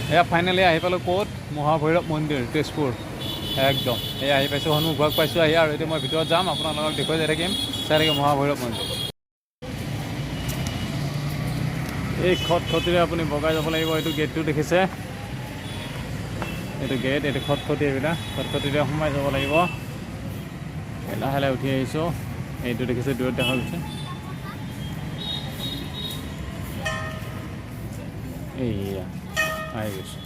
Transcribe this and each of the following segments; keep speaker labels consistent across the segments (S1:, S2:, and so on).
S1: এয়া ফাইনেলি আহি পালোঁ ক'ত মহাভৈৰৱ মন্দিৰ তেজপুৰ একদম এই আহি পাইছোঁ সন্মুখভাগ পাইছোঁ আহি আৰু এতিয়া মই ভিতৰত যাম আপোনালোকক দেখুৱাই যাই থাকিম চাই থাকিম মহাভৈৰৱ মন্দিৰ এই খটখটিৰে আপুনি বগাই যাব লাগিব এইটো গেটটো দেখিছে এইটো গেট এইটো খটখটি এইবিলাক খটখটিৰে সোমাই যাব লাগিব লাহে লাহে উঠি আহিছোঁ এইটো দেখিছে দূৰত দেখা গৈছে এইয়া আহি গৈছোঁ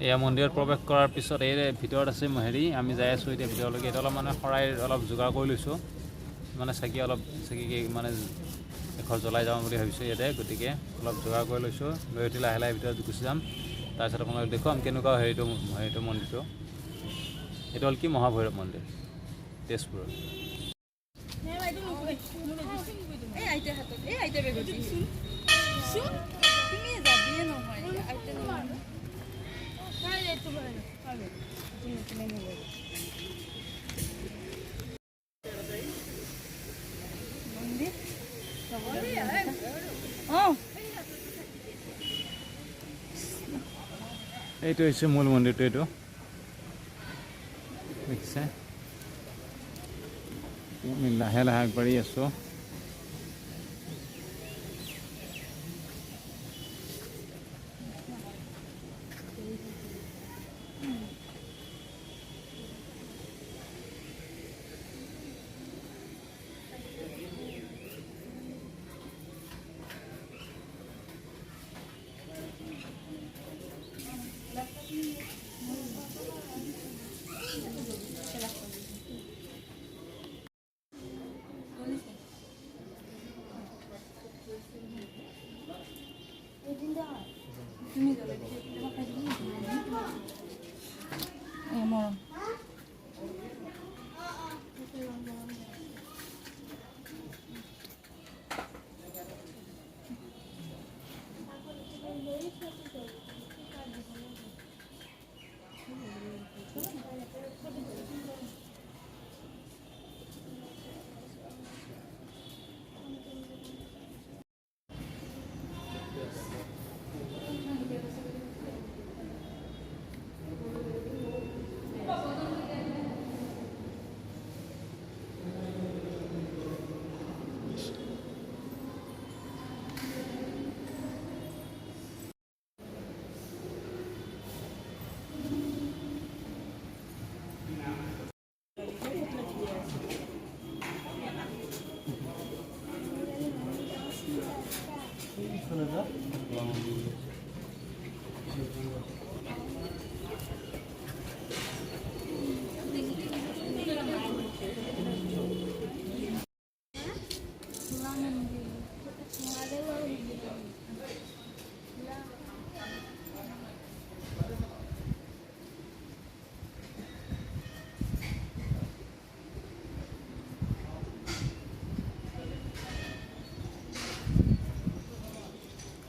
S1: এয়া মন্দিৰত প্ৰৱেশ কৰাৰ পিছত এই ভিতৰত আছে হেৰি আমি যাই আছোঁ এতিয়া ভিতৰলৈকে এইটো অলপ মানে শৰাই অলপ যোগাৰ কৰি লৈছোঁ মানে চাকি অলপ চাকি মানে এখৰ জ্বলাই যাওঁ বুলি ভাবিছোঁ ইয়াতে গতিকে অলপ যোগাৰ কৰি লৈছোঁ লৈ উঠি লাহে লাহে ভিতৰত গুচি যাম তাৰপিছত আপোনালোকক দেখুৱাম কেনেকুৱা হেৰিটো মন্দিৰটো এইটো হ'ল কি মহাভৈৰৱ মন্দিৰ তেজপুৰৰ এইটো হৈছে মূল মন্দিৰটো এইটো দেখিছে আমি লাহে লাহে আগবাঢ়ি আছোঁ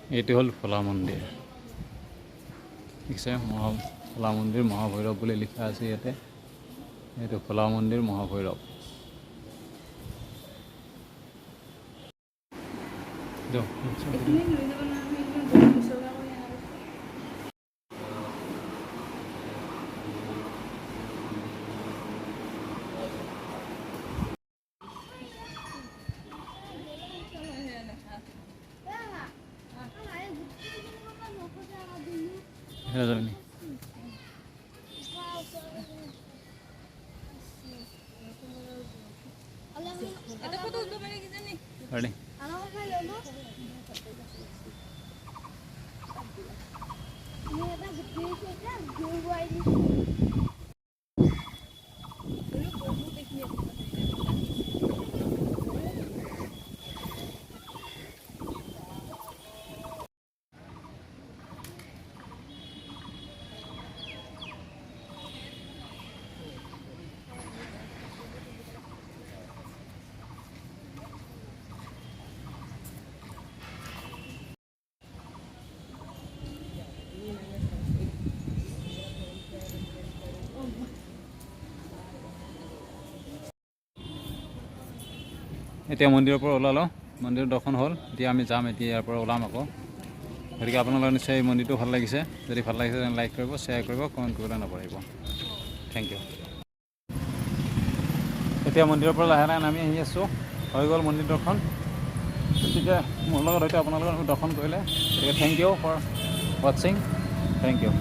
S1: এইটো হ'ল ফলা মন্দিৰ দেখিছে ফলা মন্দিৰ মহাভৈৰৱ বুলি লিখা আছে ইয়াতে এইটো ফলা মন্দিৰ মহাভৈৰৱ Ready. এতিয়া মন্দিৰৰ পৰা ওলালো মন্দিৰৰ দৰ্শন হ'ল এতিয়া আমি যাম এতিয়া ইয়াৰ পৰা ওলাম আকৌ গতিকে আপোনালোকৰ নিশ্চয় এই মন্দিৰটো ভাল লাগিছে যদি ভাল লাগিছে তেনে লাইক কৰিব শ্বেয়াৰ কৰিব কমেণ্ট কৰিবলৈ নপৰিব থেংক ইউ এতিয়া মন্দিৰৰ পৰা লাহে লাহে নামি আহি আছোঁ হৈ গ'ল মন্দিৰ দৰ্শন গতিকে মোৰ লগত হয়তো আপোনালোকে দৰ্শন কৰিলে গতিকে থেংক ইউ ফৰ ৱাটছিং থেংক ইউ